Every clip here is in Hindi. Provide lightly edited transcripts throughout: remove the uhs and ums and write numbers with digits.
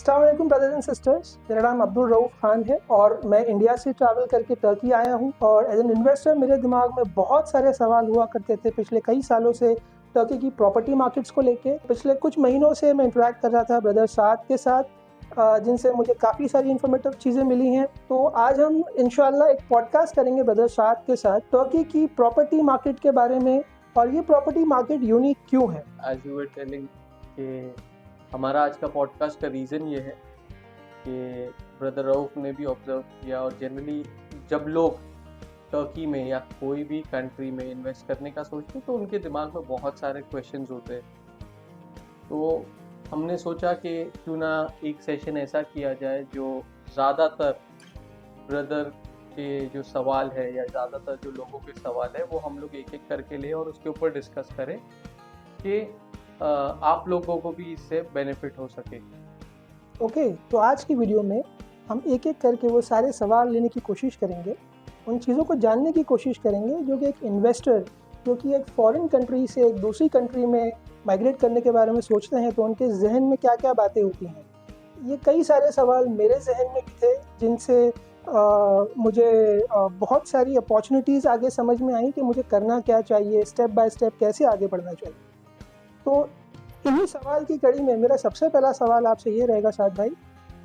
अस्सलाम वालेकुम ब्रदर्स एंड सिस्टर्स, मेरा नाम अब्दुल रऊफ़ खान है और मैं इंडिया से ट्रैवल करके टर्की आया हूँ। और एज एन इन्वेस्टर मेरे दिमाग में बहुत सारे सवाल हुआ करते थे पिछले कई सालों से टर्की की प्रॉपर्टी मार्केट्स को लेके। पिछले कुछ महीनों से मैं इंटरेक्ट कर रहा था ब्रदर साद के साथ, जिनसे मुझे काफ़ी सारी इन्फॉर्मेटिव चीज़ें मिली हैं। तो आज हम इंशाल्लाह एक पॉडकास्ट करेंगे ब्रदर साद के साथ टर्की की प्रॉपर्टी मार्केट के बारे में, और ये प्रॉपर्टी मार्केट यूनिक क्यों है। एज यू वर टेलिंग कि हमारा आज का पॉडकास्ट का रीज़न ये है कि ब्रदर रऊफ़ ने भी ऑब्जर्व किया, और जनरली जब लोग टर्की में या कोई भी कंट्री में इन्वेस्ट करने का सोचते हैं तो उनके दिमाग में बहुत सारे क्वेश्चंस होते हैं। तो हमने सोचा कि क्यों ना एक सेशन ऐसा किया जाए जो ज़्यादातर ब्रदर के जो सवाल है या ज़्यादातर जो लोगों के सवाल है वो हम लोग एक एक करके लें और उसके ऊपर डिस्कस करें कि आप लोगों को भी इससे बेनिफिट हो सके। ओके, तो आज की वीडियो में हम एक एक करके वो सारे सवाल लेने की कोशिश करेंगे, उन चीज़ों को जानने की कोशिश करेंगे जो कि एक इन्वेस्टर जो कि एक फॉरेन कंट्री से एक दूसरी कंट्री में माइग्रेट करने के बारे में सोचते हैं तो उनके जहन में क्या क्या बातें होती हैं। ये कई सारे सवाल मेरे जहन में भी थे जिनसे मुझे बहुत सारी अपॉर्चुनिटीज़ आगे समझ में आई कि मुझे करना क्या चाहिए, स्टेप बाय स्टेप कैसे आगे बढ़ना चाहिए। तो इन्हीं सवाल की कड़ी में मेरा सबसे पहला सवाल आपसे ये रहेगा साद भाई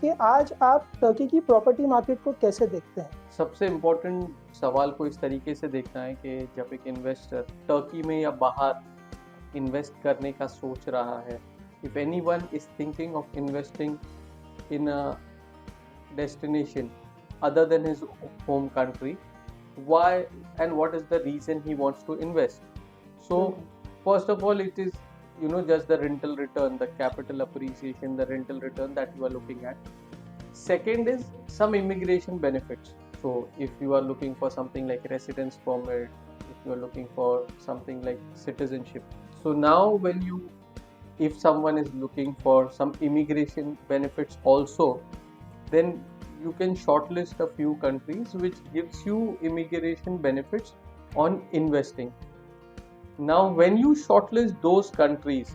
कि आज आप टर्की की प्रॉपर्टी मार्केट को कैसे देखते हैं। सबसे इम्पोर्टेंट सवाल को इस तरीके से देखना है कि जब एक इन्वेस्टर टर्की में या बाहर इन्वेस्ट करने का सोच रहा है, if anyone is thinking of investing in a destination other than his home country, why and what is the reason he wants to invest. So first of all, it is just the rental return, the capital appreciation, the rental return that you are looking at. Second is some immigration benefits. So if you are looking for something like residence permit, if you are looking for something like citizenship, so now if someone is looking for some immigration benefits also, then you can shortlist a few countries which gives you immigration benefits on investing. Now when you shortlist those countries,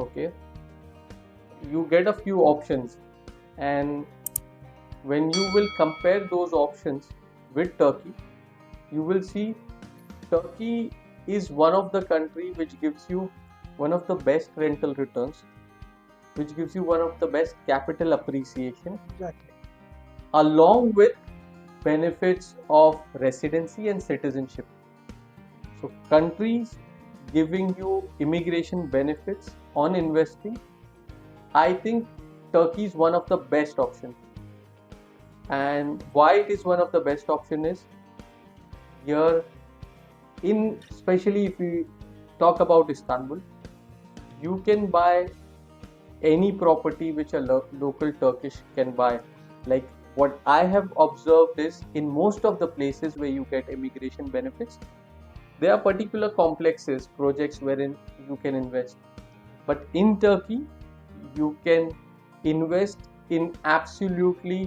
okay, you get a few options, and when you will compare those options with Turkey, you will see Turkey is one of the country which gives you one of the best rental returns, which gives you one of the best capital appreciation. Exactly. Along with benefits of residency and citizenship. So countries giving you immigration benefits on investing, I think Turkey is one of the best options. And why it is one of the best option is, here especially if we talk about Istanbul, you can buy any property which a local Turkish can buy. Like what I have observed is, in most of the places where you get immigration benefits, there are particular complexes, projects wherein you can invest. But in Turkey, you can invest in absolutely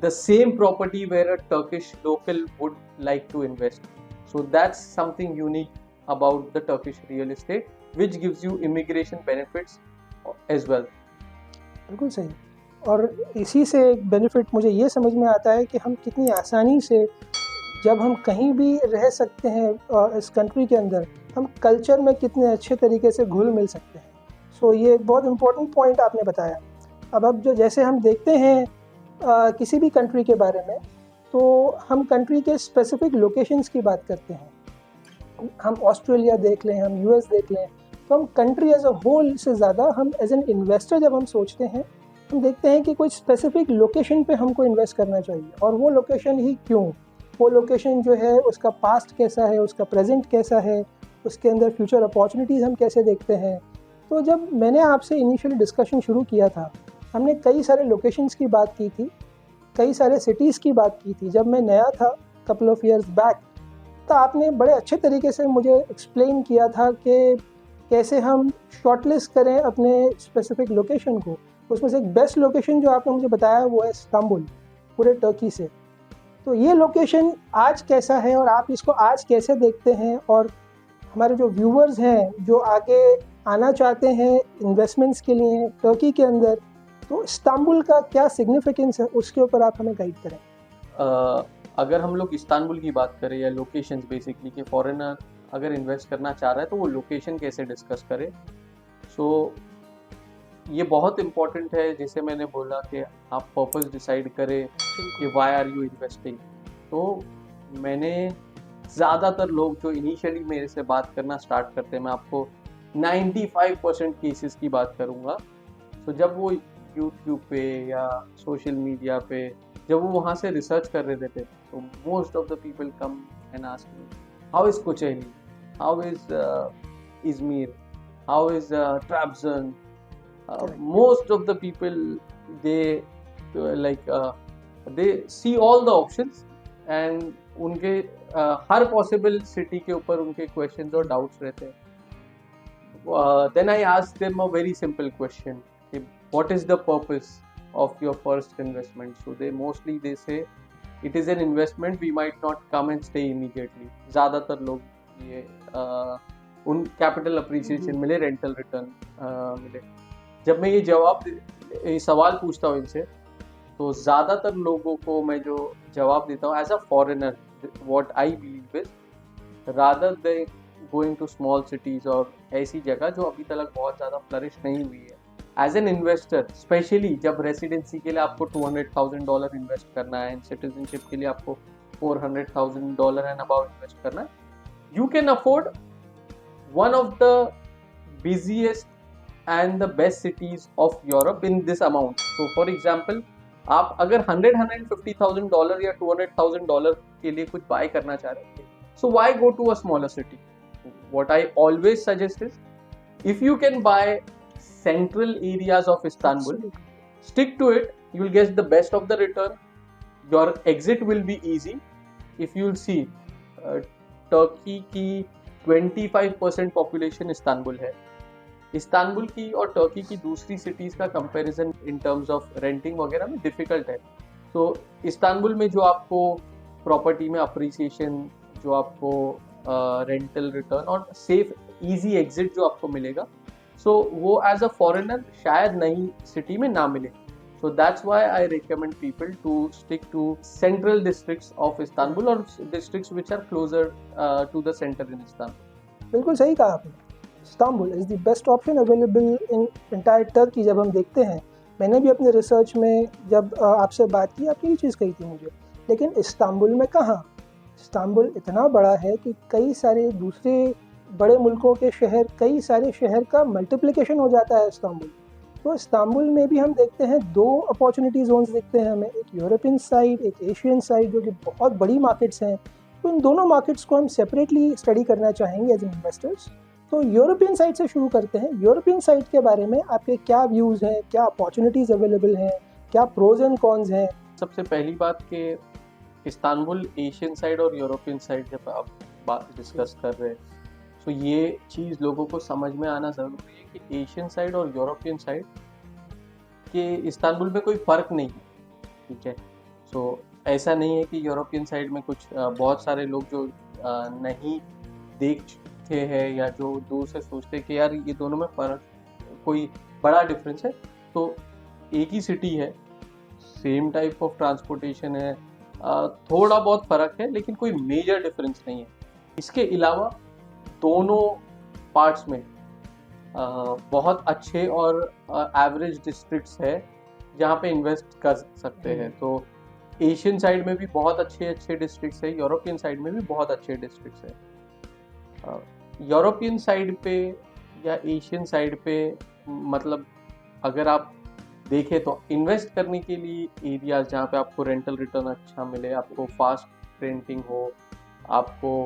the same property where a Turkish local would like to invest. So that's something unique about the Turkish real estate, which gives you immigration benefits as well. बिल्कुल सही। और इसी से एक बेनिफिट मुझे ये समझ में आता है कि हम कितनी आसानी से जब हम कहीं भी रह सकते हैं इस कंट्री के अंदर, हम कल्चर में कितने अच्छे तरीके से घुल मिल सकते हैं। सो ये एक बहुत इम्पोर्टेंट पॉइंट आपने बताया। अब जो जैसे हम देखते हैं किसी भी कंट्री के बारे में, तो हम कंट्री के स्पेसिफिक लोकेशंस की बात करते हैं। हम ऑस्ट्रेलिया देख लें, हम यूएस देख लें, तो हम कंट्री एज अ होल से ज़्यादा हम एज एन इन्वेस्टर जब हम सोचते हैं, हम देखते हैं कि कोई स्पेसिफिक लोकेशन पे हमको इन्वेस्ट करना चाहिए। और वो लोकेशन ही क्यों, वो लोकेशन जो है उसका पास्ट कैसा है, उसका प्रेजेंट कैसा है, उसके अंदर फ्यूचर अपॉर्चुनिटीज़ हम कैसे देखते हैं। तो जब मैंने आपसे इनिशियली डिस्कशन शुरू किया था, हमने कई सारे लोकेशंस की बात की थी, कई सारे सिटीज़ की बात की थी। जब मैं नया था कपल ऑफ ईयर्स बैक, तो आपने बड़े अच्छे तरीके से मुझे एक्सप्लेन किया था कि कैसे हम शॉर्टलिस्ट करें अपने स्पेसिफिक लोकेशन को। उसमें से एक बेस्ट लोकेशन जो आपने मुझे बताया वो है इस्तांबुल, पूरे टर्की से। तो ये लोकेशन आज कैसा है और आप इसको आज कैसे देखते हैं, और हमारे जो व्यूवर्स हैं जो आगे आना चाहते हैं इन्वेस्टमेंट्स के लिए टर्की के अंदर, तो इस्तांबुल का क्या सिग्निफिकेंस है, उसके ऊपर आप हमें गाइड करें। अगर हम लोग इस्तांबुल की बात करें या लोकेशंस बेसिकली कि फॉरेनर अगर इन्वेस्ट करना चाह रहा है तो वो लोकेशन कैसे डिस्कस करे, सो ये बहुत इम्पोर्टेंट है। जैसे मैंने बोला कि आप पर्पस डिसाइड करें कि वाई आर यू इन्वेस्टिंग। तो मैंने ज़्यादातर लोग जो इनिशियली मेरे से बात करना स्टार्ट करते हैं, मैं आपको 95% केसेस की बात करूँगा। तो जब वो यूट्यूब पे या सोशल मीडिया पे जब वो वहाँ से रिसर्च कर रहे थे, तो most of the people come and ask me how is Kocaeli, how is Izmir, how is Trabzon. Most of the people, they they see all the options and उनके हर possible city के ऊपर उनके questions और doubts रहते हैं। Then I ask them a very simple question: what is the purpose of your first investment? So they say it is an investment, we might not come and stay immediately. ज़्यादातर लोग ये उन capital appreciation मिले, rental return मिले। जब मैं ये सवाल पूछता हूँ इनसे, तो ज़्यादातर लोगों को मैं जो जवाब देता हूँ as a foreigner, what I believe is rather than going to small cities और ऐसी जगह जो अभी तक बहुत ज़्यादा फ्लरिश नहीं हुई है, एज एन इन्वेस्टर स्पेशली जब रेसिडेंसी के लिए आपको $200,000 इन्वेस्ट करना है, सिटीजनशिप के लिए आपको $400,000 एंड अबाउट इन्वेस्ट करना है, you can afford one of the busiest and the best cities of Europe in this amount. So for example, आप अगर $150,000 या $200,000 के लिए कुछ बाय करना चाह रहे हैं, so why go to a smaller city? What I always suggest is, if you can buy central areas of Istanbul, stick to it. You will get the best of the return. Your exit will be easy. If you'll see, Turkey की 25% पॉपुलेशन इस्तांबुल है। इस्तांबुल की और टर्की की दूसरी सिटीज़ का comparison in terms of renting वगैरह में डिफ़िकल्ट है। तो इस्तांबुल में जो आपको प्रॉपर्टी में अप्रिसिएशन, जो आपको रेंटल रिटर्न और सेफ इजी एग्जिट जो आपको मिलेगा, सो वो एज अ फॉरेनर शायद नई सिटी में ना मिले। So that's why I recommend people to stick to central districts of Istanbul or districts which are closer to the center in Istanbul. बिल्कुल सही कहा आपने। Istanbul is the best option available in entire Turkey. जब हम देखते हैं, मैंने भी अपने रिसर्च में जब आपसे बात की, आपने ये चीज़ कही थी मुझे, लेकिन इस्तांबुल में कहाँ? इस्तांबुल इतना बड़ा है कि कई सारे दूसरे बड़े मुल्कों के शहर, कई सारे शहर का मल्टीप्लिकेशन हो जाता है इस्तांबुल। तो इस्तांबुल में भी हम देखते हैं 2 अपॉर्चुनिटी जोन्स दिखते हैं हमें, एक यूरोपियन साइड, एक एशियन साइड, जो कि बहुत बड़ी मार्केट्स हैं। तो इन दोनों मार्केट्स को हम सेपरेटली स्टडी करना चाहेंगे एज इन्वेस्टर्स। तो यूरोपियन साइड से शुरू करते हैं। यूरोपियन साइड के बारे में आपके क्या व्यूज़ हैं, क्या अपॉर्चुनिटीज़ अवेलेबल हैं, क्या प्रोज एंड कॉन्स हैं? सबसे पहली बात कि इस्तांबुल एशियन साइड और यूरोपियन साइड जब आप बात डिस्कस कर रहे हैं, तो ये चीज़ लोगों को समझ में आना ज़रूरी है कि एशियन साइड और यूरोपियन साइड के इस्तांबुल में कोई फ़र्क नहीं है, ठीक है। सो ऐसा नहीं है कि यूरोपियन साइड में कुछ बहुत सारे लोग जो नहीं देखते हैं या जो दूर से सोचते हैं कि यार ये दोनों में फ़र्क, कोई बड़ा डिफरेंस है, तो एक ही सिटी है, सेम टाइप ऑफ ट्रांसपोर्टेशन है, थोड़ा बहुत फ़र्क है लेकिन कोई मेजर डिफरेंस नहीं है। इसके अलावा दोनों पार्ट्स में बहुत अच्छे और एवरेज डिस्ट्रिक्ट्स है जहाँ पे इन्वेस्ट कर सकते हैं। तो एशियन साइड में भी बहुत अच्छे डिस्ट्रिक्ट्स है, यूरोपियन साइड में भी बहुत अच्छे डिस्ट्रिक्ट्स है। यूरोपियन साइड पे या एशियन साइड पे मतलब अगर आप देखें तो इन्वेस्ट करने के लिए एरियाज जहाँ पे आपको रेंटल रिटर्न अच्छा मिले, आपको फास्ट रेंटिंग हो, आपको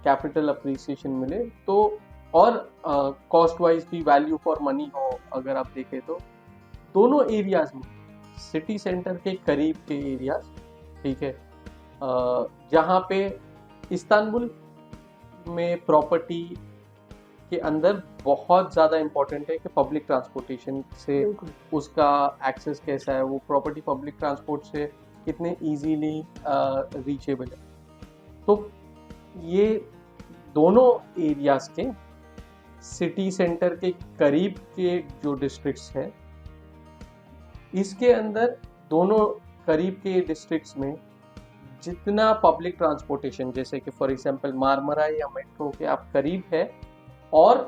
कैपिटल अप्रिसिएशन मिले, तो और कॉस्ट वाइज भी वैल्यू फॉर मनी हो, अगर आप देखें तो दोनों एरियाज में सिटी सेंटर के करीब के एरियाज, ठीक है, जहाँ पे इस्तांबुल में प्रॉपर्टी के अंदर बहुत ज़्यादा इम्पोर्टेंट है कि पब्लिक ट्रांसपोर्टेशन से उसका एक्सेस कैसा है, वो प्रॉपर्टी पब्लिक ट्रांसपोर्ट से कितने इजीली रीचेबल है। तो ये दोनों एरियाज के सिटी सेंटर के करीब के जो डिस्ट्रिक्ट्स हैं इसके अंदर दोनों करीब के डिस्ट्रिक्ट्स में जितना पब्लिक ट्रांसपोर्टेशन, जैसे कि फॉर एग्जांपल मारमरा या मेट्रो के आप करीब है, और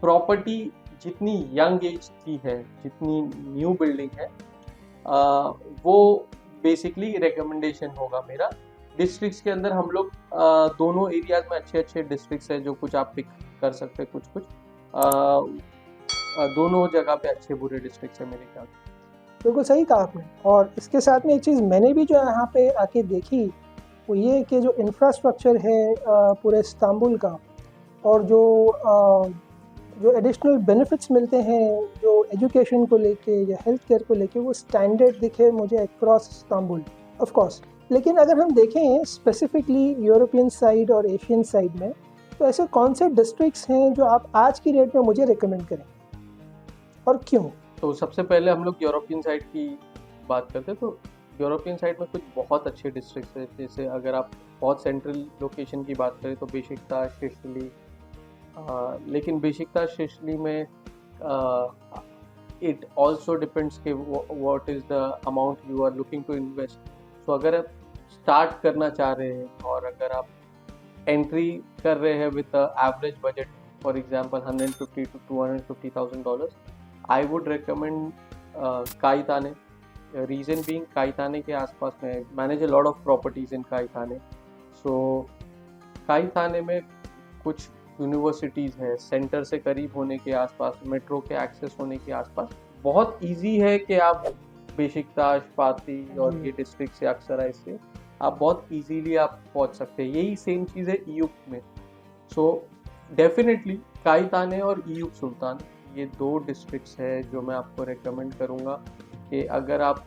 प्रॉपर्टी जितनी यंग एज की है, जितनी न्यू बिल्डिंग है, वो बेसिकली रिकमेंडेशन होगा मेरा। डिस्ट्रिक्ट्स के अंदर हम लोग दोनों एरियाज में अच्छे अच्छे डिस्ट्रिक्ट्स है जो कुछ आप पिक कर सकते हैं, कुछ दोनों जगह पे अच्छे बुरे डिस्ट्रिक्ट्स है मेरे ख्याल। बिल्कुल सही कहा आपने। और इसके साथ में एक चीज़ मैंने भी जो है यहाँ पे आके देखी, वो ये कि जो इंफ्रास्ट्रक्चर है पूरे इस्तांबुल का, और जो एडिशनल बेनिफिट्स मिलते हैं जो एजुकेशन को लेके या हेल्थ केयर को लेके, वो स्टैंडर्ड दिखे मुझे अक्रॉस इस्तांबुल ऑफ कोर्स। लेकिन अगर हम देखें स्पेसिफिकली यूरोपियन साइड और एशियन साइड में, तो ऐसे कौन से डिस्ट्रिक्ट्स हैं जो आप आज की डेट में मुझे रिकमेंड करें और क्यों? तो सबसे पहले हम लोग यूरोपियन साइड की बात करते हैं। तो यूरोपियन साइड में कुछ बहुत अच्छे डिस्ट्रिक्ट्स हैं, जैसे अगर आप बहुत सेंट्रल लोकेशन की बात करें तो बेशिकताश, शिशली। लेकिन बेशिकताश, शिशली में इट ऑल्सो डिपेंड्स कि what is the amount you are looking to invest. तो अगर आप स्टार्ट करना चाह रहे हैं और अगर आप एंट्री कर रहे हैं with average budget, for example $150,000 to $250,000, I would recommend Kagithane. Reason being, Kagithane के आसपास में manage a lot of properties in Kagithane. So Kagithane में कुछ यूनिवर्सिटीज़ है, सेंटर से करीब होने के आसपास, मेट्रो के एक्सेस होने के आसपास बहुत इजी है कि आप बेशिकताश, फाती और ये डिस्ट्रिक्ट से अक्सर ऐसे आप बहुत इजीली आप पहुंच सकते हैं। यही सेम चीज़ है ईयूप में। सो डेफिनेटली काइताने और ईयूप सुल्तान, ये दो डिस्ट्रिक्ट्स है जो मैं आपको रेकमेंड करूँगा कि अगर आप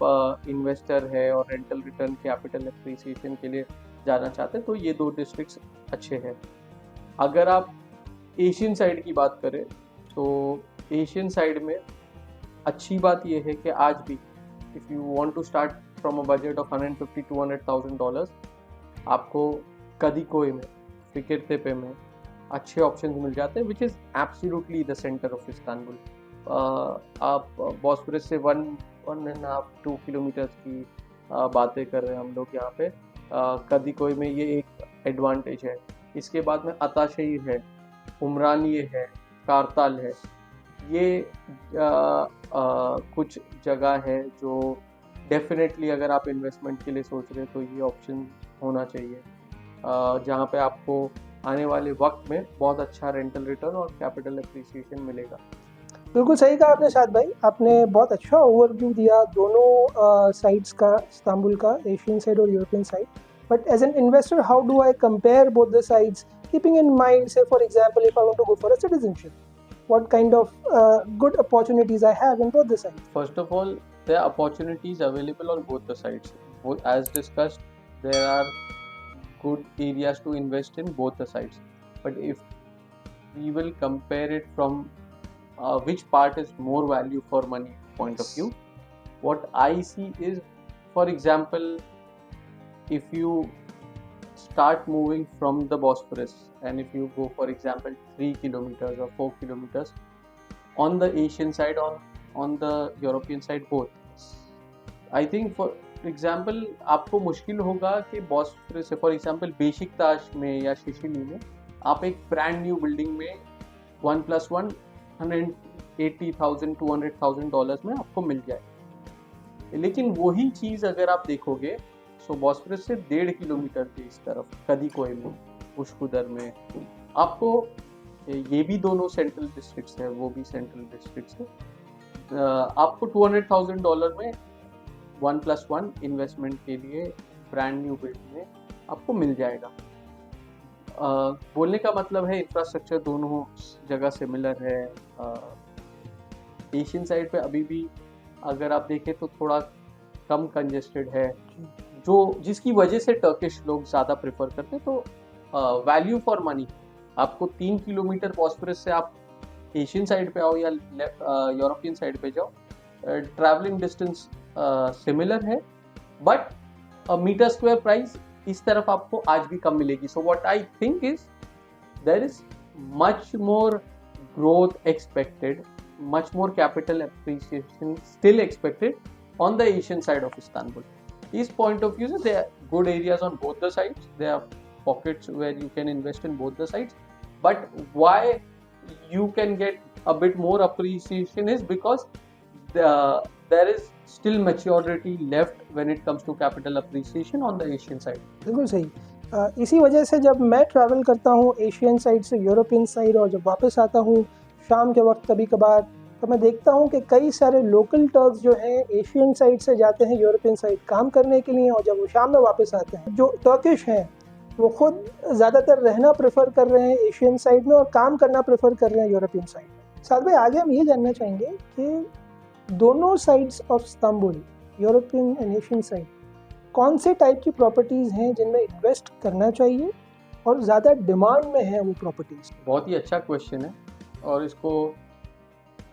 इन्वेस्टर है और रेंटल रिटर्न, कैपिटल एप्रिसिएशन के लिए जाना चाहते हैं तो ये दो डिस्ट्रिक्ट्स अच्छे हैं। अगर आप एशियन साइड की बात करें तो एशियन साइड में अच्छी बात यह है कि आज भी if you want to start from a budget of $150,000-200,000, आपको कदीकोई में, फिकिर तेपे में अच्छे ऑप्शंस मिल जाते हैं, which is absolutely the centre of Istanbul. आप बॉस्फोरस से 1.5-2 किलोमीटर्स की बातें कर रहे हैं हम लोग यहाँ पे। कदीकोई में ये एक एडवांटेज है। इसके बाद में अताशहीर है, उमरानिये है, कारताल है। ये कुछ जगह है जो डेफिनेटली अगर आप इन्वेस्टमेंट के लिए सोच रहे हैं तो ये ऑप्शन होना चाहिए, जहाँ पे आपको आने वाले वक्त में बहुत अच्छा रेंटल रिटर्न और कैपिटल एप्रिसिएशन मिलेगा। बिल्कुल सही कहा आपने शाद भाई, आपने बहुत अच्छा ओवरव्यू दिया दोनों साइड्स का, इस्तांबुल का, एशियन साइड और European side. But as an investor, how do I compare both the sides, keeping in mind, say for example, if I want to go for a citizenship, what kind of good opportunities I have in both the sides? First of all, there are opportunities available on both the sides. As discussed, there are good areas to invest in both the sides. But if we will compare it from which part is more value for money point of view, what I see is, for example, if you start moving from the Bosphorus and if you go, for example, 3 kilometers or 4 kilometers on the Asian side or on the European side both, I think for example आपको मुश्किल होगा कि बॉस्फोरस से, फॉर एग्जांपल बेशिकताश में या शिशिली में, आप एक ब्रांड न्यू बिल्डिंग में 1+1 $180,000-200,000 में आपको मिल जाए। लेकिन वही चीज़ अगर आप देखोगे तो बॉस्फोरस से 1.5 किलोमीटर के इस तरफ कदीकोई में, उशकुदर में, आपको, ये भी दोनों सेंट्रल डिस्ट्रिक्ट्स हैं, वो भी सेंट्रल डिस्ट्रिक्ट्स हैं, आपको $200,000 में 1+1 इन्वेस्टमेंट के लिए ब्रांड न्यू बिल्डिंग में आपको मिल जाएगा। बोलने का मतलब है इंफ्रास्ट्रक्चर दोनों जगह सिमिलर है। एशियन साइड पे अभी भी अगर आप देखें तो थोड़ा कम कंजेस्टेड है, जो जिसकी वजह से टर्किश लोग ज़्यादा प्रेफर करते हैं। तो वैल्यू फॉर मनी, आपको 3 किलोमीटर बॉस्फोरस से आप एशियन साइड पे आओ या यूरोपियन साइड पे जाओ, ट्रैवलिंग डिस्टेंस सिमिलर है, बट मीटर स्क्वायर प्राइस इस तरफ आपको आज भी कम मिलेगी। So what I think is there is much more growth expected, much more capital appreciation still expected on the Asian side of Istanbul. His point of view is there are good areas on both the sides. There are pockets where you can invest in both the sides. But why you can get a bit more appreciation is because there is still maturity left when it comes to capital appreciation on the Asian side. बिल्कुल सही। इसी वजह से जब मैं ट्रैवल करता हूँ एशियन साइड से यूरोपियन साइड और जब वापस आता हूँ शाम के वक्त कभी कभार, तो मैं देखता हूँ कि कई सारे लोकल टर्क्स जो हैं एशियन साइड से जाते हैं यूरोपियन साइड काम करने के लिए, और जब वो शाम में वापस आते हैं जो टर्किश हैं वो खुद ज़्यादातर रहना प्रेफर कर रहे हैं एशियन साइड में और काम करना प्रेफर कर रहे हैं यूरोपियन साइड में। साथ में आगे हम ये जानना चाहेंगे कि दोनों sides of Istanbul, European and Asian side, कौन से टाइप की प्रॉपर्टीज़ हैं जिनमें इन्वेस्ट करना चाहिए और ज़्यादा डिमांड में है वो प्रॉपर्टीज़? बहुत ही अच्छा क्वेश्चन है और इसको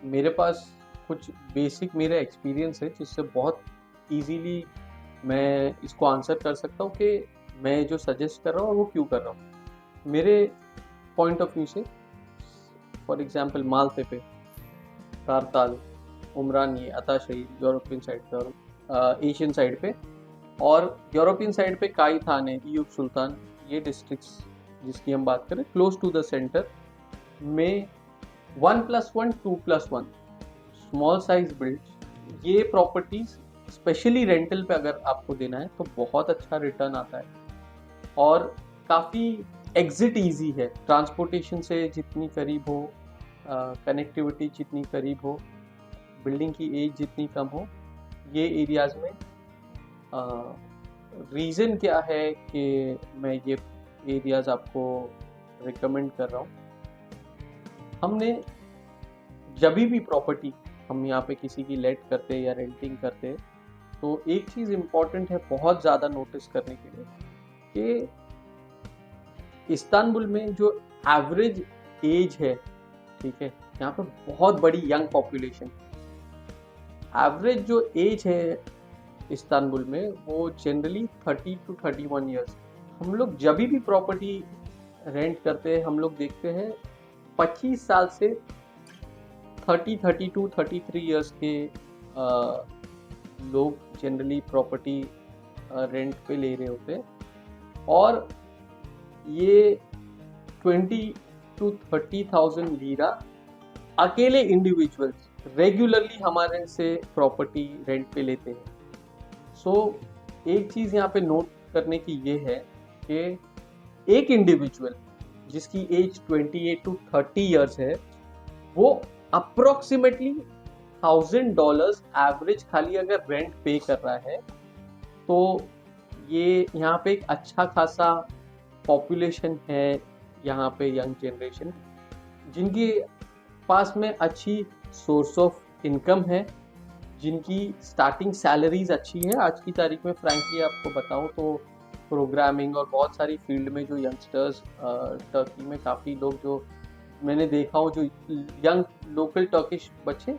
मेरे पास कुछ बेसिक मेरा एक्सपीरियंस है जिससे बहुत इजीली मैं इसको आंसर कर सकता हूँ कि मैं जो सजेस्ट कर रहा हूँ वो क्यों कर रहा हूँ। मेरे पॉइंट ऑफ व्यू से फॉर एग्जांपल मालतेपे, कारताल, उमरान, ये अताशही यूरोपियन साइड पे और एशियन साइड पे, और यूरोपियन साइड पे काई थाने, यूब सुल्तान, ये डिस्ट्रिक्ट्स जिसकी हम बात करें क्लोज टू द सेंटर में 1+1, 2+1 स्मॉल साइज बिल्ड, ये प्रॉपर्टीज स्पेशली रेंटल पे अगर आपको देना है तो बहुत अच्छा रिटर्न आता है और काफ़ी एग्जिट इजी है। ट्रांसपोर्टेशन से जितनी करीब हो, कनेक्टिविटी जितनी करीब हो, बिल्डिंग की एज जितनी कम हो, ये एरियाज़ में रीज़न क्या है कि मैं ये एरियाज़ आपको रिकमेंड कर रहा हूँ। हमने जब भी प्रॉपर्टी हम यहाँ पे किसी की लेट करते या रेंटिंग करते तो एक चीज़ इम्पॉर्टेंट है बहुत ज़्यादा नोटिस करने के लिए कि इस्तांबुल में जो एवरेज एज है, ठीक है, यहाँ पे बहुत बड़ी यंग पॉपुलेशन, एवरेज जो एज है इस्तांबुल में वो जनरली 30 to 31 ईयर्स। हम लोग जब भी प्रॉपर्टी रेंट करते हैं हम लोग देखते हैं 25 साल से 30, 32, 33 ईयर्स के लोग जनरली प्रॉपर्टी रेंट पे ले रहे होते हैं और ये 20 to 30,000 लीरा अकेले इंडिविजुअल्स रेगुलरली हमारे से प्रॉपर्टी रेंट पे लेते हैं। सो एक चीज़ यहाँ पे नोट करने की ये है कि एक इंडिविजुअल जिसकी एज 28 to 30 ईयर्स है वो अप्रोक्सीमेटली $1,000 एवरेज खाली अगर रेंट पे कर रहा है तो ये यहाँ पे एक अच्छा खासा पॉपुलेशन है यहाँ पे, यंग जनरेशन जिनके पास में अच्छी सोर्स ऑफ इनकम है, जिनकी स्टार्टिंग सैलरीज अच्छी है। आज की तारीख में फ्रैंकली आपको बताऊँ तो प्रोग्रामिंग और बहुत सारी फील्ड में जो यंगस्टर्स टर्की में काफ़ी लोग जो मैंने देखा हूँ, जो यंग लोकल टर्किश बच्चे,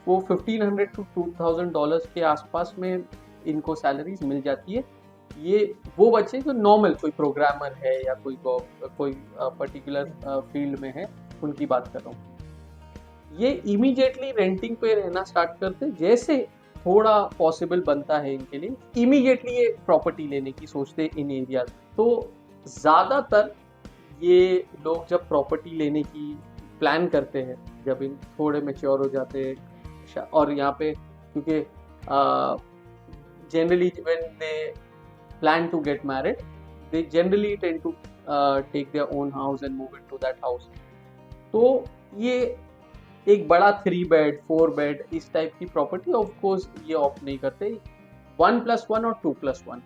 वो $1,500 to $2,000 के आसपास में इनको सैलरीज मिल जाती है। ये वो बच्चे जो नॉर्मल कोई प्रोग्रामर है या कोई पर्टिकुलर फील्ड में है उनकी बात कर रहा हूँ। ये इमीडिएटली रेंटिंग पे रहना स्टार्ट करते जैसे थोड़ा पॉसिबल बनता है इनके लिए, इमीडिएटली ये प्रॉपर्टी लेने की सोचते इन एरियाज। तो ज़्यादातर ये लोग जब प्रॉपर्टी लेने की प्लान करते हैं, जब इन थोड़े मैच्योर हो जाते हैं, और यहाँ पे क्योंकि generally when they plan to get married they generally tend to take their own house and move into that house. तो ये एक बड़ा 3 बेड 4 बेड इस टाइप की प्रॉपर्टी ऑफ कोर्स ये ऑप्ट नहीं करते, 1+1 और 2+1।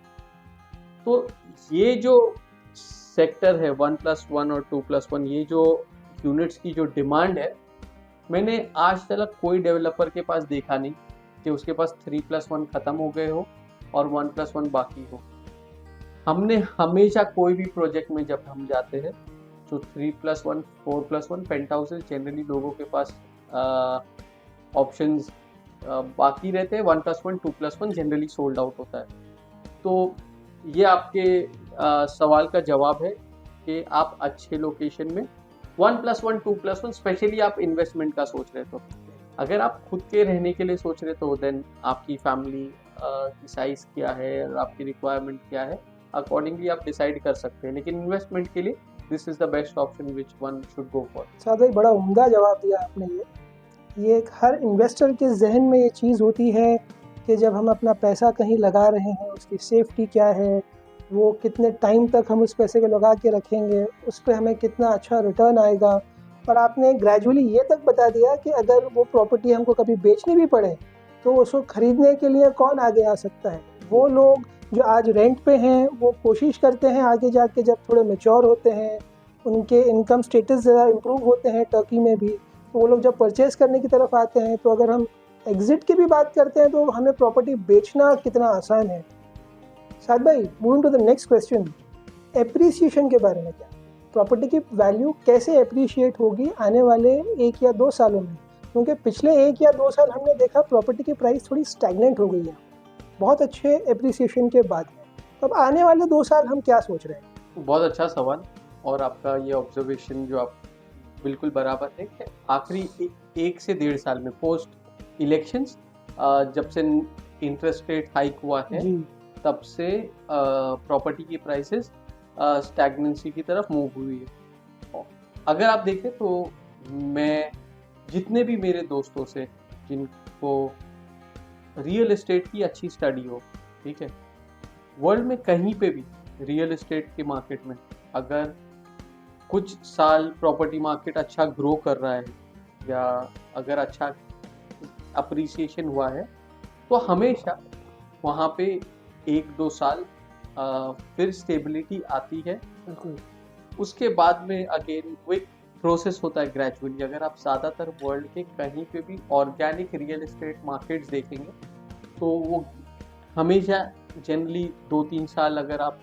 तो ये जो सेक्टर है 1+1 और 2+1, ये जो यूनिट्स की जो डिमांड है, मैंने आज तक कोई डेवलपर के पास देखा नहीं कि उसके पास 3+1 ख़त्म हो गए हो और 1+1 बाकी हो। हमने हमेशा कोई भी प्रोजेक्ट में जब हम जाते हैं तो 3+1 4+1 पेंट हाउसेज जनरली लोगों के पास ऑप्शंस बाकी रहते हैं, 1+1 2+1 जनरली सोल्ड आउट होता है। तो ये आपके सवाल का जवाब है कि आप अच्छे लोकेशन में 1+1 2+1, स्पेशली आप इन्वेस्टमेंट का सोच रहे तो अगर आप खुद के रहने के लिए सोच रहे तो देन आपकी फैमिली की साइज क्या है और आपकी रिक्वायरमेंट क्या है, अकॉर्डिंगली आप डिसाइड कर सकते हैं। लेकिन इन्वेस्टमेंट के लिए this is the best option which one should go for. सादा ही बड़ा उम्दा जवाब दिया आपने। ये एक हर इन्वेस्टर के जहन में ये चीज़ होती है कि जब हम अपना पैसा कहीं लगा रहे हैं उसकी सेफ्टी क्या है, वो कितने टाइम तक हम उस पैसे को लगा के रखेंगे, उस पर हमें कितना अच्छा रिटर्न आएगा। और आपने ग्रेजुअली ये तक बता दिया कि अगर वो प्रॉपर्टी हमको कभी बेचनी भी पड़े तो उसको ख़रीदने के लिए कौन आगे आ सकता है। वो लोग जो आज रेंट पे हैं वो कोशिश करते हैं आगे जाके जब थोड़े मैच्योर होते हैं, उनके इनकम स्टेटस ज़रा इम्प्रूव होते हैं टर्की में भी, तो वो लोग जब परचेज़ करने की तरफ आते हैं, तो अगर हम एग्ज़िट की भी बात करते हैं तो हमें प्रॉपर्टी बेचना कितना आसान है। साद भाई, moving to the next question, appreciation के बारे में क्या, प्रॉपर्टी की वैल्यू कैसे एप्रिशिएट होगी आने वाले 1 या 2 सालों में? क्योंकि पिछले 1 या 2 साल हमने देखा प्रॉपर्टी की प्राइस थोड़ी स्टैग्नेंट हो गई है बहुत अच्छे एप्रिसिएशन के बाद। अब आने वाले 2 साल हम क्या सोच रहे हैं? बहुत अच्छा सवाल, और आपका ये ऑब्जर्वेशन जो आप बिल्कुल बराबर है कि आखिरी 1 से 1.5 साल में पोस्ट इलेक्शंस जब से इंटरेस्ट रेट हाइक हुआ है जी, तब से प्रॉपर्टी की प्राइसेस स्टैग्नेंसी की तरफ मूव हुई है। अगर आप देखें तो मैं जितने भी मेरे दोस्तों से जिनको रियल एस्टेट की अच्छी स्टडी हो, ठीक है, वर्ल्ड में कहीं पे भी रियल एस्टेट के मार्केट में अगर कुछ साल प्रॉपर्टी मार्केट अच्छा ग्रो कर रहा है या अगर अच्छा अप्रिसिएशन हुआ है तो हमेशा वहाँ पे 1-2 साल फिर स्टेबिलिटी आती है। बिल्कुल। उसके बाद में अगेन वो एक प्रोसेस होता है ग्रेजुअली। अगर आप ज़्यादातर वर्ल्ड के कहीं पे भी ऑर्गेनिक रियल एस्टेट मार्केट्स देखेंगे तो वो हमेशा जनरली 2-3 साल अगर आप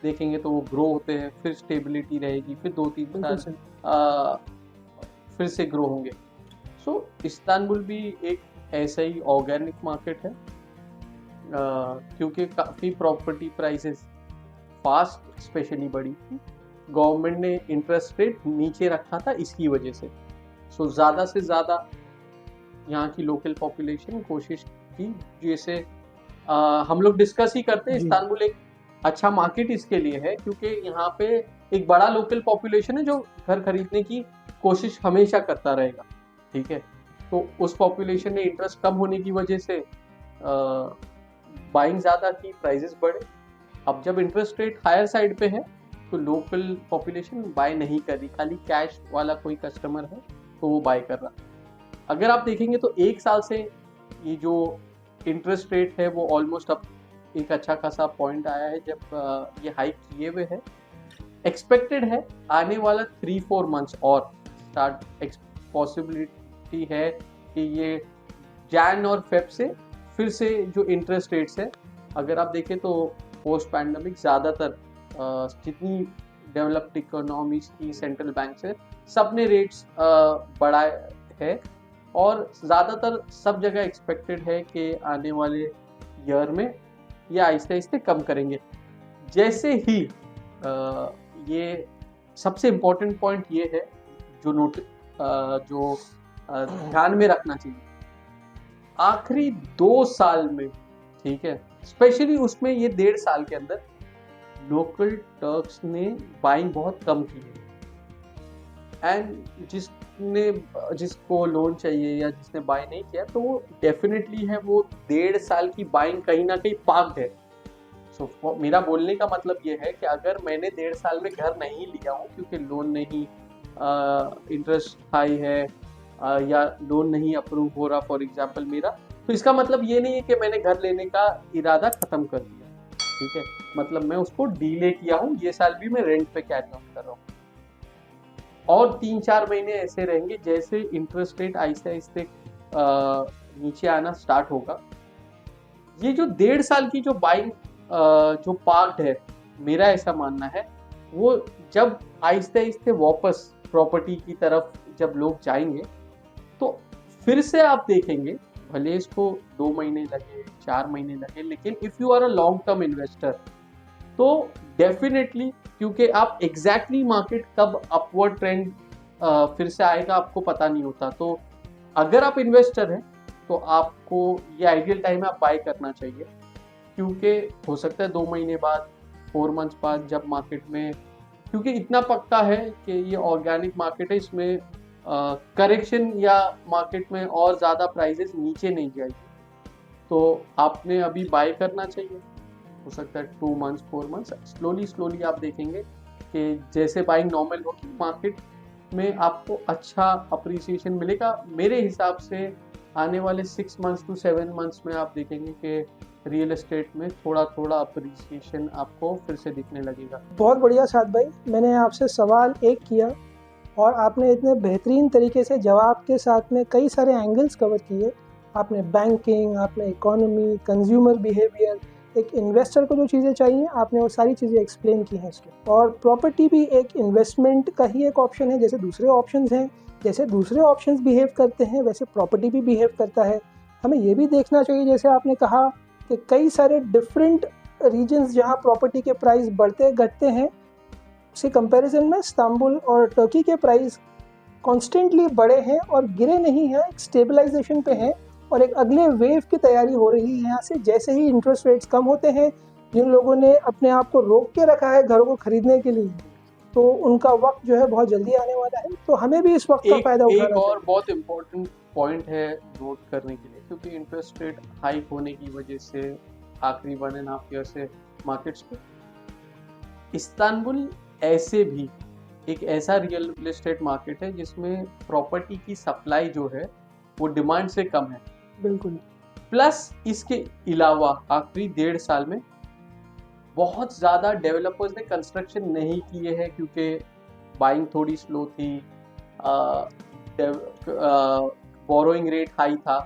देखेंगे तो वो ग्रो होते हैं, फिर स्टेबिलिटी रहेगी, फिर 2-3 बिल्कुल साल सही। फिर से ग्रो होंगे। सो इस्तांबुल भी एक ऐसा ही ऑर्गेनिक मार्केट है क्योंकि काफ़ी प्रॉपर्टी प्राइसेस फास्ट स्पेशली बढ़ी थी। गवर्नमेंट ने इंटरेस्ट रेट नीचे रखा था इसकी वजह से। सो ज़्यादा से ज़्यादा यहाँ की लोकल पॉपुलेशन कोशिश की, जैसे हम लोग डिस्कस ही करते हैं, जी। इस्तांबुल एक अच्छा मार्केट इसके लिए है क्योंकि यहाँ पे एक बड़ा लोकल पॉपुलेशन है जो घर खरीदने की कोशिश हमेशा करता रहेगा, ठीक है। तो उस पॉपुलेशन ने इंटरेस्ट कम होने की वजह से बाइंग ज़्यादा की, प्राइजेस बढ़े। अब जब इंटरेस्ट रेट हायर साइड पे है तो लोकल पॉपुलेशन बाय नहीं कर रही, खाली कैश वाला कोई कस्टमर है तो वो बाय कर रहा। अगर आप देखेंगे तो 1 साल से ये जो इंटरेस्ट रेट है वो ऑलमोस्ट अब एक अच्छा खासा पॉइंट आया है जब ये हाइक किए हुए है। एक्सपेक्टेड है आने वाला 3-4 मंथ्स और स्टार्ट पॉसिबिलिटी है कि ये जैन और फेब से फिर से जो इंटरेस्ट रेट्स है, अगर आप देखें तो पोस्ट पैंडमिक ज़्यादातर जितनी डेवलप्ड इकोनॉमीज की सेंट्रल बैंक है सब ने रेट्स बढ़ाए है और ज़्यादातर सब जगह एक्सपेक्टेड है कि आने वाले ईयर में ये आहिस्ते आहिस्ते कम करेंगे। जैसे ही ये सबसे इम्पोर्टेंट पॉइंट ये है जो ध्यान में रखना चाहिए, आखिरी 2 साल में, ठीक है, स्पेशली उसमें ये 1.5 साल के अंदर लोकल टर्क्स ने बाइंग बहुत कम की है। एंड जिसको लोन चाहिए या जिसने बाय नहीं किया तो वो डेफिनेटली है वो 1.5 साल की बाइंग कहीं ना कहीं पार्क्ड है। सो मेरा बोलने का मतलब ये है कि अगर मैंने 1.5 साल में घर नहीं लिया हूँ क्योंकि लोन नहीं, इंटरेस्ट हाई है या लोन नहीं अप्रूव हो रहा फॉर एग्जांपल मेरा, तो इसका मतलब ये नहीं है कि मैंने घर लेने का इरादा खत्म कर दिया, ठीक है। मतलब मैं उसको डीले किया हूँ, ये साल भी मैं रेंट पे कैरी ऑन कर रहा हूँ और 3-4 महीने ऐसे रहेंगे। जैसे इंटरेस्ट रेट आहिस्ते आहिस्ते नीचे आना स्टार्ट होगा, ये जो 1.5 साल की जो बाइंग जो पार्क्ड है, मेरा ऐसा मानना है वो जब आहिस्ते आहिस्ते वापस प्रॉपर्टी की तरफ जब लोग जाएंगे तो फिर से आप देखेंगे, भले इसको 2 महीने लगे 4 महीने लगे, लेकिन if you are a long term investor तो डेफिनेटली, क्योंकि आप एग्जैक्टली मार्केट कब अपवर्ड ट्रेंड फिर से आएगा आपको पता नहीं होता, तो अगर आप इन्वेस्टर हैं तो आपको ये आइडियल टाइम है, आप बाय करना चाहिए, क्योंकि हो सकता है 2 महीने बाद, 4 मंथ्स बाद जब मार्केट में, क्योंकि इतना पक्का है कि ये ऑर्गेनिक मार्केट है, इसमें करेक्शन या मार्केट में और ज़्यादा प्राइसेस नीचे नहीं जाएगी, तो आपने अभी बाय करना चाहिए। हो सकता है 2 मंथ्स 4 मंथ्स, स्लोली आप देखेंगे कि जैसे बाइंग नॉर्मल होगी मार्केट में आपको अच्छा अप्रिसिएशन मिलेगा। मेरे हिसाब से आने वाले 6 मंथ्स to 7 मंथ्स में आप देखेंगे कि रियल एस्टेट में थोड़ा थोड़ा अप्रिसिएशन आपको फिर से दिखने लगेगा। बहुत बढ़िया साद भाई, मैंने आपसे सवाल एक किया और आपने इतने बेहतरीन तरीके से जवाब के साथ में कई सारे एंगल्स कवर किए। आपने बैंकिंग, आपने इकोनॉमी, कंज्यूमर बिहेवियर, एक इन्वेस्टर को जो चीज़ें चाहिए आपने वो सारी चीज़ें एक्सप्लेन की हैं इसके। और प्रॉपर्टी भी एक इन्वेस्टमेंट का ही एक ऑप्शन है, जैसे दूसरे ऑप्शंस हैं, जैसे दूसरे ऑप्शंस बिहेव करते हैं वैसे प्रॉपर्टी भी बिहेव करता है। हमें ये भी देखना चाहिए, जैसे आपने कहा कि कई सारे डिफरेंट रीजन्स जहाँ प्रॉपर्टी के प्राइस बढ़ते घटते हैं, उसी कंपैरिजन में इस्तांबुल और टर्की के प्राइस कॉन्स्टेंटली बढ़े हैं और गिरे नहीं हैं, एक स्टेबलाइजेशन पे हैं और एक अगले वेव की तैयारी हो रही है यहाँ से। जैसे ही इंटरेस्ट रेट्स कम होते हैं, जिन लोगों ने अपने आप को रोक के रखा है घरों को खरीदने के लिए, तो उनका वक्त जो है बहुत जल्दी आने वाला है, तो हमें भी इस वक्त का फायदा उठाना एक और चाहिए। बहुत इम्पोर्टेंट पॉइंट है नोट करने के लिए, क्योंकि इंटरेस्ट रेट हाइक होने की वजह से आखिरी 1.5 ईयर से मार्केट्स पे, इस्तांबुल ऐसे भी एक ऐसा रियल एस्टेट मार्केट है जिसमें प्रॉपर्टी की सप्लाई जो है वो डिमांड से कम है। बिल्कुल। प्लस इसके अलावा आखिरी 1.5 साल में बहुत ज़्यादा डेवलपर्स ने कंस्ट्रक्शन नहीं किए हैं, क्योंकि बाइंग थोड़ी स्लो थी, बोरोइंग रेट हाई था।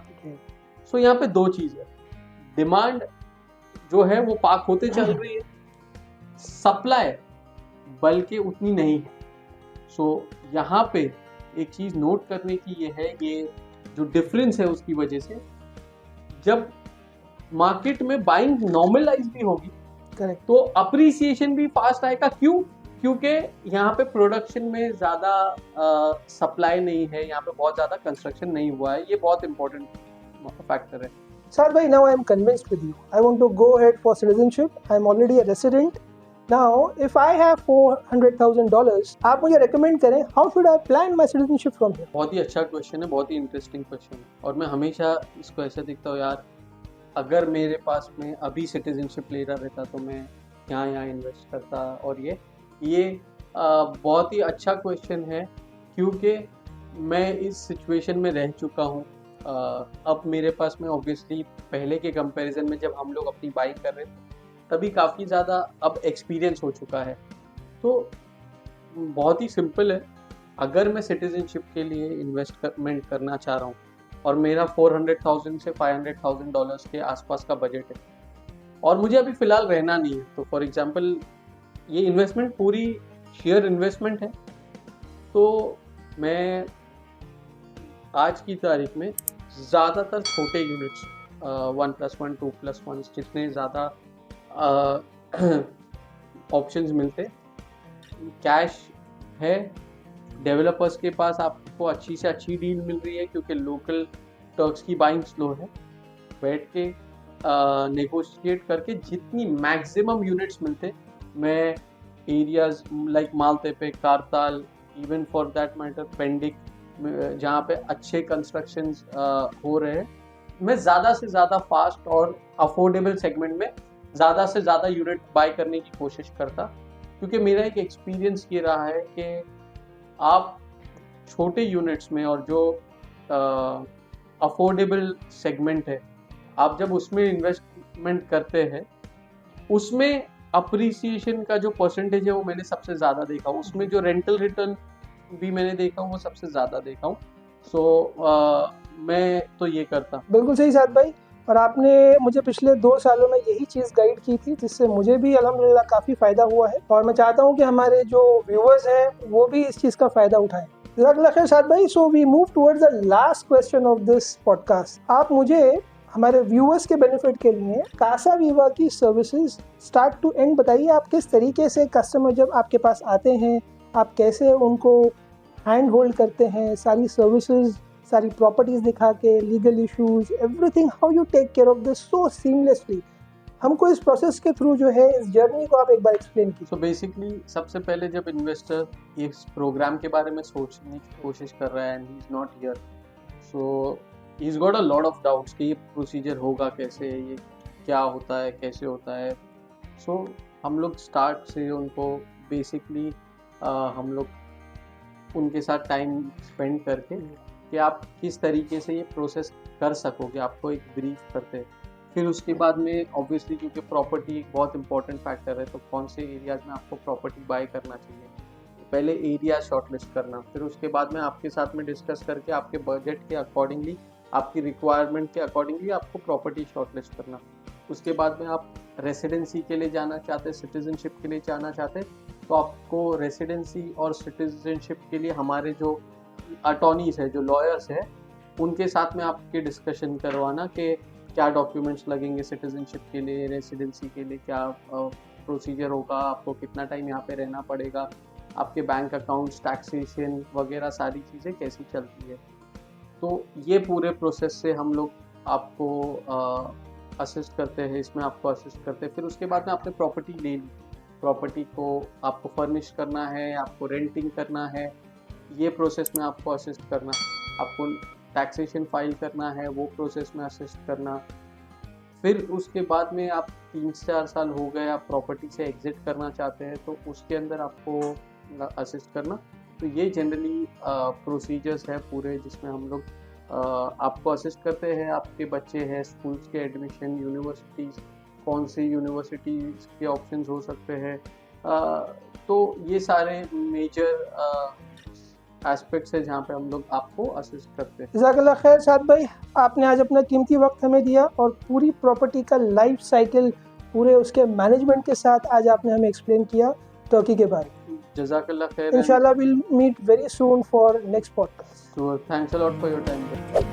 सो यहाँ पे दो चीज़ है, डिमांड जो है वो पाक होते चल रही है, सप्लाई बल्कि उतनी नहीं है। सो यहाँ पे एक चीज़ नोट करने की ये है, ये जो डिफरेंस है उसकी वजह से जब मार्केट में बाइंग नॉर्मलाइज भी होगी करेक्ट, तो अप्रिसिएशन भी फास्ट आएगा। क्यों? क्योंकि यहाँ पे प्रोडक्शन में ज़्यादा सप्लाई नहीं है, यहाँ पे बहुत ज़्यादा कंस्ट्रक्शन नहीं हुआ है, ये बहुत इंपॉर्टेंट फैक्टर है। Saad bhai, now I am convinced with you. I want to go ahead for citizenship. I am already a resident. Now, if I have $400,000, आप मुझे recommend करें, how should I plan my citizenship from here? बहुत ही अच्छा क्वेश्चन है, बहुत ही इंटरेस्टिंग क्वेश्चन है, और मैं हमेशा इसको ऐसे देखता हूँ यार, अगर मेरे पास में अभी सिटीजनशिप ले रहा रहता तो मैं यहाँ इन्वेस्ट करता। और ये बहुत ही अच्छा क्वेश्चन है, क्योंकि मैं इस सिचुएशन में रह चुका हूँ। अब मेरे पास में ऑब्वियसली पहले के कंपैरिजन में जब हम लोग अपनी बाइंग कर रहे थे तभी काफ़ी ज़्यादा अब एक्सपीरियंस हो चुका है। तो बहुत ही सिंपल है, अगर मैं सिटीजनशिप के लिए इन्वेस्टमेंट करना चाह रहा हूँ और मेरा $400,000 से $500,000 के आसपास का बजट है और मुझे अभी फ़िलहाल रहना नहीं है, तो फॉर एग्जांपल ये इन्वेस्टमेंट पूरी शेयर इन्वेस्टमेंट है, तो मैं आज की तारीख में ज़्यादातर छोटे यूनिट्स 1+1 2+1 जितने ज़्यादा ऑप्शंस मिलते, कैश है, डेवलपर्स के पास आपको अच्छी से अच्छी डील मिल रही है क्योंकि लोकल टर्क्स की बाइंग स्लो है, बैठ के नेगोशिएट करके जितनी मैक्सिमम यूनिट्स मिलते, मैं areas like Maltepe, Kartal, even for that matter Pendik, जहाँ पे अच्छे कंस्ट्रक्शंस हो रहे हैं, मैं ज़्यादा से ज़्यादा फास्ट और अफोर्डेबल सेगमेंट में ज़्यादा से ज़्यादा यूनिट बाय करने की कोशिश करता, क्योंकि मेरा एक एक्सपीरियंस ये रहा है कि आप छोटे यूनिट्स में और जो अफोर्डेबल सेगमेंट है, आप जब उसमें इन्वेस्टमेंट करते हैं उसमें अप्रिसिएशन का जो परसेंटेज है वो मैंने सबसे ज़्यादा देखा, उसमें जो रेंटल रिटर्न भी मैंने देखा हूँ वो सबसे ज़्यादा देखा हूँ। सो मैं तो ये करता। बिल्कुल सही साद भाई, और आपने मुझे पिछले 2 सालों में यही चीज़ गाइड की थी जिससे मुझे भी अल्हम्दुलिल्लाह काफ़ी फ़ायदा हुआ है, और मैं चाहता हूँ कि हमारे जो व्यूअर्स हैं वो भी इस चीज़ का फ़ायदा उठाएं। जज़ाकल्लाह खैर साद भाई। So we move towards the last question of this podcast. आप मुझे हमारे व्यूअर्स के बेनिफिट के लिए कासा वीवा की सर्विसेज स्टार्ट टू एंड बताइए। आप किस तरीके से कस्टमर जब आपके पास आते हैं, आप कैसे उनको हैंड होल्ड करते हैं, सारी सर्विसेज, सारी प्रॉपर्टीज़ दिखा के, legal issues, everything, how you take care of this so seamlessly. हमको इस प्रोसेस के थ्रू जो है इस जर्नी को आप एक बार एक्सप्लेन कीजिए। सो बेसिकली सबसे पहले जब इन्वेस्टर इस प्रोग्राम के बारे में सोचने की कोशिश कर रहा है and he is not here, so he is got a lot of doubts कि ये प्रोसीजर होगा कैसे, ये क्या होता है, कैसे होता है। सो हम लोग स्टार्ट से उनको बेसिकली हम लोग उनके साथ टाइम स्पेंड करके कि आप किस तरीके से ये प्रोसेस कर सकोगे, आपको एक ब्रीफ करते हैं। फिर उसके बाद में ऑब्वियसली क्योंकि प्रॉपर्टी एक बहुत इंपॉर्टेंट फैक्टर है, तो कौन से एरियाज में आपको प्रॉपर्टी बाय करना चाहिए, पहले एरिया शॉर्टलिस्ट करना, फिर उसके बाद में आपके साथ में डिस्कस करके आपके बजट के अकॉर्डिंगली, आपकी रिक्वायरमेंट के अकॉर्डिंगली आपको प्रॉपर्टी शॉर्टलिस्ट करना। उसके बाद में आप रेसिडेंसी के लिए जाना चाहते, सिटीजनशिप के लिए जाना चाहते, तो आपको रेसिडेंसी और सिटीजनशिप के लिए हमारे जो अटॉर्नीज है, जो लॉयर्स है, उनके साथ में आपके डिस्कशन करवाना कि क्या डॉक्यूमेंट्स लगेंगे सिटीजनशिप के लिए, रेसिडेंसी के लिए क्या प्रोसीजर होगा, आपको कितना टाइम यहाँ पे रहना पड़ेगा, आपके बैंक अकाउंट्स, टैक्सेशन वगैरह सारी चीज़ें कैसी चलती है। तो ये पूरे प्रोसेस से हम लोग आपको असिस्ट करते हैं, इसमें आपको असिस्ट करते हैं। फिर उसके बाद में आपने प्रॉपर्टी ले ली, प्रॉपर्टी को आपको फर्निश करना है, आपको रेंटिंग करना है, ये प्रोसेस में आपको असिस्ट करना, आपको टैक्सेशन फाइल करना है, वो प्रोसेस में असिस्ट करना। फिर उसके बाद में आप 3-4 साल हो गए, आप प्रॉपर्टी से एग्जिट करना चाहते हैं, तो उसके अंदर आपको असिस्ट करना। तो ये जनरली प्रोसीजर्स है पूरे, जिसमें हम लोग आपको असिस्ट करते हैं। आपके बच्चे हैं, स्कूल्स के एडमिशन, यूनिवर्सिटीज़, कौन सी यूनिवर्सिटीज़ के ऑप्शंस हो सकते हैं, तो ये सारे मेजर एस्पेक्ट्स है जहाँ पे हम लोग आपको असिस्ट करते हैं। जज़ाकल्लाह खैर साद भाई, आपने आज अपना कीमती वक्त हमें दिया और पूरी प्रॉपर्टी का लाइफ साइकिल, पूरे उसके मैनेजमेंट के साथ आज आपने हमें एक्सप्लेन किया टर्की के बारे में। जज़ाकल्लाह खैर। इंशाल्लाह will meet very soon for next podcast. Thanks a lot for your time.